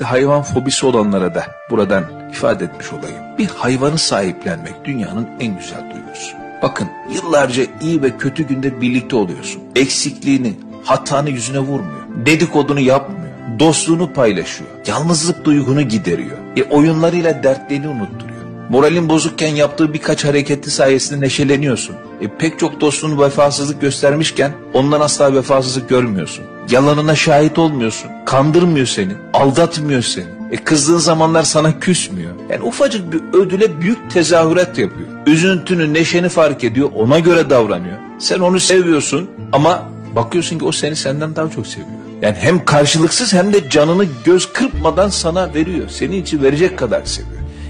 Hayvan fobisi olanlara da buradan ifade etmiş olayım. Bir hayvanı sahiplenmek dünyanın en güzel duygusu. Bakın, yıllarca iyi ve kötü günde birlikte oluyorsun. Eksikliğini, hatanı yüzüne vurmuyor. Dedikodunu yapmıyor. Dostluğunu paylaşıyor. Yalnızlık duygunu gideriyor. Oyunlarıyla dertlerini unutturuyor. Moralin bozukken yaptığı birkaç hareketi sayesinde neşeleniyorsun. Pek çok dostluğunu vefasızlık göstermişken ondan asla vefasızlık görmüyorsun. Yalanına şahit olmuyorsun. Kandırmıyor seni. Aldatmıyor seni. Kızdığın zamanlar sana küsmüyor. Yani ufacık bir ödüle büyük tezahürat yapıyor. Üzüntünü, neşeni fark ediyor. Ona göre davranıyor. Sen onu seviyorsun ama bakıyorsun ki o seni senden daha çok seviyor. Yani hem karşılıksız hem de canını göz kırpmadan sana veriyor. Senin için verecek kadar seviyor.